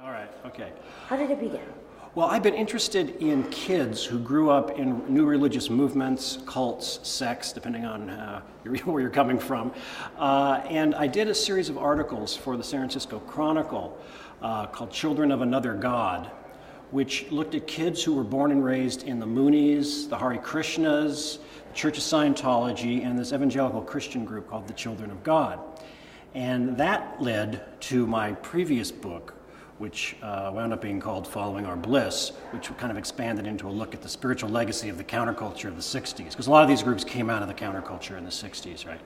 All right, okay. How did it begin? Well, I've been interested in kids who grew up in new religious movements, cults, sects, depending on where you're coming from. And I did a series of articles for the San Francisco Chronicle called Children of Another God, which looked at kids who were born and raised in the Moonies, the Hare Krishnas, the Church of Scientology, and this evangelical Christian group called the Children of God. And that led to my previous book, which wound up being called Following Our Bliss, which kind of expanded into a look at the spiritual legacy of the counterculture of the 60s, because a lot of these groups came out of the counterculture in the 60s, right?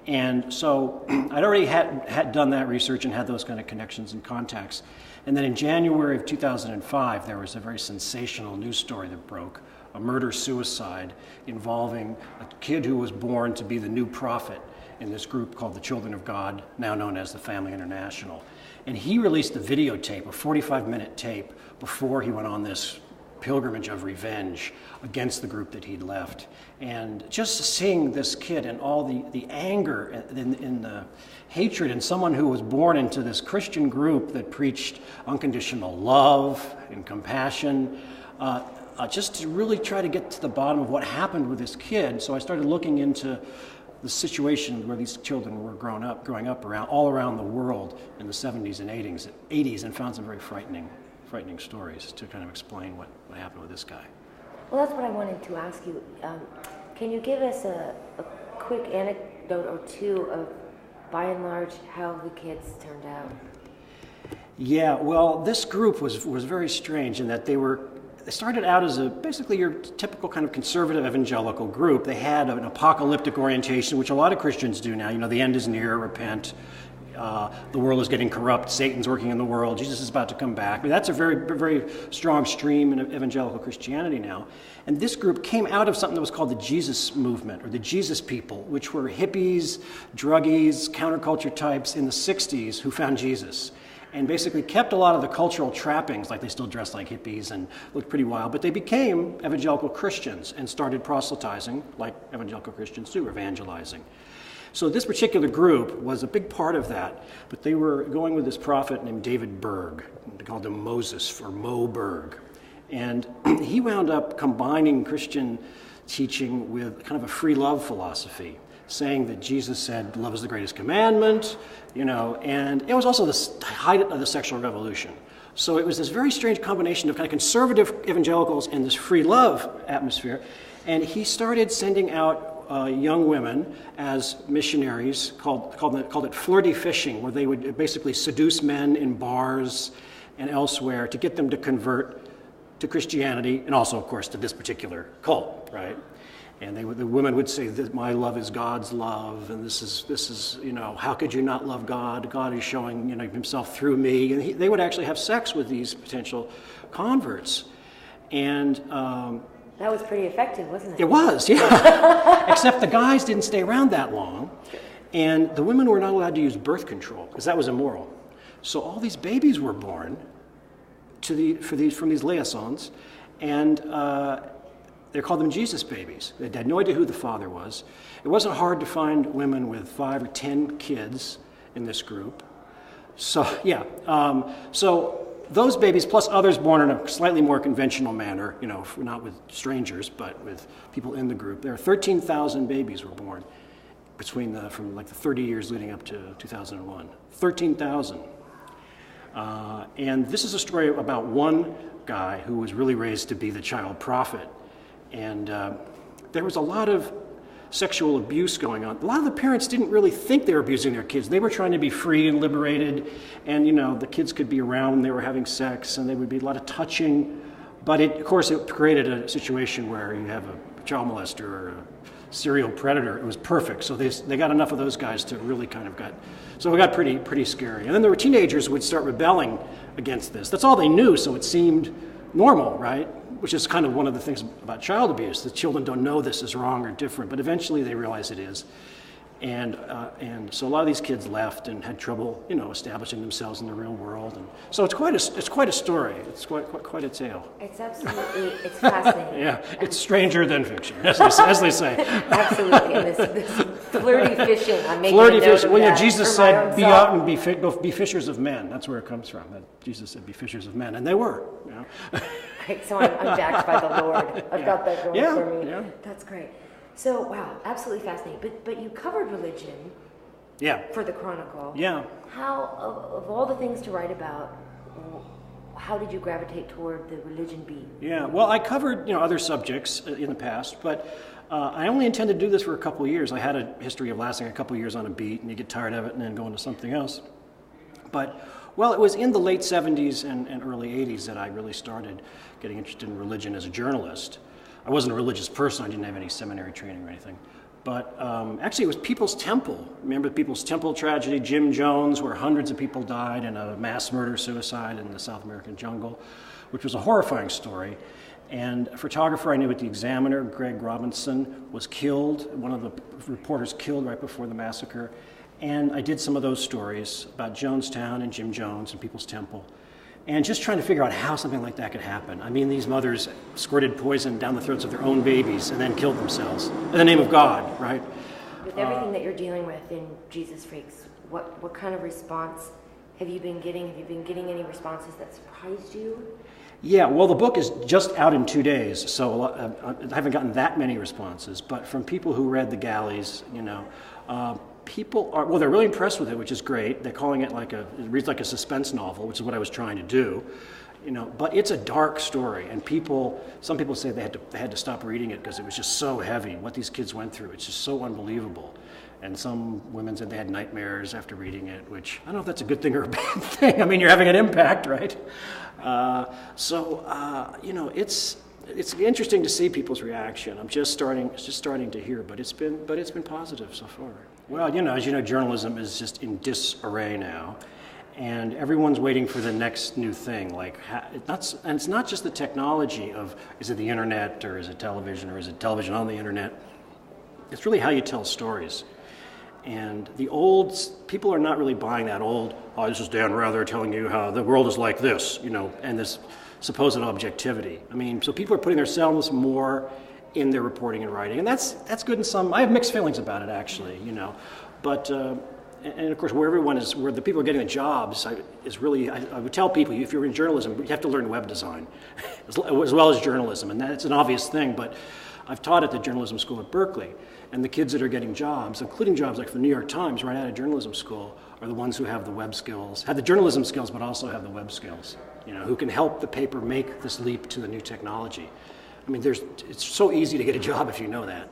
And so I'd already had done that research and had those kind of connections and contacts. And then in January of 2005, there was a very sensational news story that broke, a murder-suicide involving a kid who was born to be the new prophet in this group called the Children of God, now known as the Family International. And he released a videotape, a 45-minute tape, before he went on this pilgrimage of revenge against the group that he'd left. And just seeing this kid and all the anger and the hatred in someone who was born into this Christian group that preached unconditional love and compassion, just to really try to get to the bottom of what happened with this kid. So I started looking into the situation where these children were growing up all around the world in the 70s and 80s, and found some very frightening stories to kind of explain what happened with this guy. Well, that's what I wanted to ask you. Can you give us a quick anecdote or two of, by and large, how the kids turned out? Yeah, well, this group was very strange in that they started out as basically your typical kind of conservative evangelical group. They had an apocalyptic orientation, which a lot of Christians do now. You know, the end is near, repent. The world is getting corrupt. Satan's working in the world. Jesus is about to come back. I mean, that's a very, very strong stream in evangelical Christianity now. And this group came out of something that was called the Jesus movement, or the Jesus people, which were hippies, druggies, counterculture types in the 60s who found Jesus, and basically kept a lot of the cultural trappings, like they still dressed like hippies and looked pretty wild, but they became evangelical Christians and started proselytizing like evangelical Christians do, evangelizing. So this particular group was a big part of that, but they were going with this prophet named David Berg. They called him Moses, or Mo Berg. And he wound up combining Christian teaching with kind of a free love philosophy, saying that Jesus said love is the greatest commandment, and it was also the height of the sexual revolution. So it was this very strange combination of kind of conservative evangelicals and this free love atmosphere. And he started sending out young women as missionaries, called it flirty fishing, where they would basically seduce men in bars and elsewhere to get them to convert to Christianity, and also, of course, to this particular cult, right? And the women would say that my love is God's love, and this is how could you not love God? God is showing himself through me, and they would actually have sex with these potential converts, and that was pretty effective, wasn't it? It was, yeah. Except the guys didn't stay around that long, and the women were not allowed to use birth control because that was immoral. So all these babies were born from these liaisons, and they called them Jesus babies. They had no idea who the father was. It wasn't hard to find women with 5 or 10 kids in this group. So, yeah. So those babies, plus others born in a slightly more conventional manner, not with strangers, but with people in the group. There are 13,000 babies were born from the 30 years leading up to 2001. 13,000. And this is a story about one guy who was really raised to be the child prophet. And there was a lot of sexual abuse going on. A lot of the parents didn't really think they were abusing their kids. They were trying to be free and liberated, and the kids could be around when they were having sex, and there would be a lot of touching. But of course, it created a situation where you have a child molester or a serial predator. It was perfect. So they got enough of those guys to really so it got pretty scary. And then there were teenagers who would start rebelling against this. That's all they knew, so it seemed normal, right? Which is kind of one of the things about child abuse. The children don't know this is wrong or different, but eventually they realize it is. And so a lot of these kids left and had trouble, establishing themselves in the real world. And so it's quite a story. It's quite a tale. It's it's fascinating. Yeah, it's stranger than fiction, as they say. Absolutely, and this flirty fishing. I'm making Flirty a note fishing. of Well, yeah, that Jesus for my said, own "Be self. out and be fishers of men." That's where it comes from. That Jesus said, "Be fishers of men," and they were. Right, so I'm backed by the Lord. I've got that going for me. Yeah. That's great. So, wow, absolutely fascinating. But you covered religion for the Chronicle. Yeah. How, of all the things to write about, how did you gravitate toward the religion beat? Yeah, well, I covered other subjects in the past, but I only intended to do this for a couple of years. I had a history of lasting a couple of years on a beat, and you get tired of it and then go into something else. But, well, it was in the late 70s and early 80s that I really started getting interested in religion as a journalist. I wasn't a religious person. I didn't have any seminary training or anything. But actually, it was People's Temple. Remember the People's Temple tragedy, Jim Jones, where hundreds of people died in a mass murder-suicide in the South American jungle, which was a horrifying story. And a photographer I knew at the Examiner, Greg Robinson, was killed. One of the reporters killed right before the massacre. And I did some of those stories about Jonestown and Jim Jones and People's Temple. And just trying to figure out how something like that could happen. I mean, these mothers squirted poison down the throats of their own babies and then killed themselves in the name of God, right? With everything that you're dealing with in Jesus Freaks, what kind of response have you been getting? Have you been getting any responses that surprised you? Yeah, well, the book is just out in 2 days, so I haven't gotten that many responses. But from people who read The Galleys, people are, well, they're really impressed with it, which is great. They're calling it it reads like a suspense novel, which is what I was trying to do, but it's a dark story, and some people say they had to stop reading it because it was just so heavy. What these kids went through, it's just so unbelievable. And some women said they had nightmares after reading it, which I don't know if that's a good thing or a bad thing. I mean, you're having an impact, right? It's interesting to see people's reaction. I'm just starting to hear, but it's been positive so far. Well, as you know, journalism is just in disarray now, and everyone's waiting for the next new thing. And it's not just the technology of is it the internet or is it television or is it television on the internet. It's really how you tell stories. And the old people are not really buying that old. Oh, this is Dan Rather telling you how the world is like this, and this supposed objectivity. I mean, so people are putting themselves more in their reporting and writing, and that's good in some. I have mixed feelings about it, actually, but and of course, where the people are getting the jobs is really. I would tell people, if you're in journalism, you have to learn web design as well as journalism, and that's an obvious thing. But I've taught at the journalism school at Berkeley, and the kids that are getting jobs, including jobs like for the New York Times, right out of journalism school, are the ones who have the web skills, have the journalism skills, but also have the web skills. Who can help the paper make this leap to the new technology. I mean, it's so easy to get a job if you know that.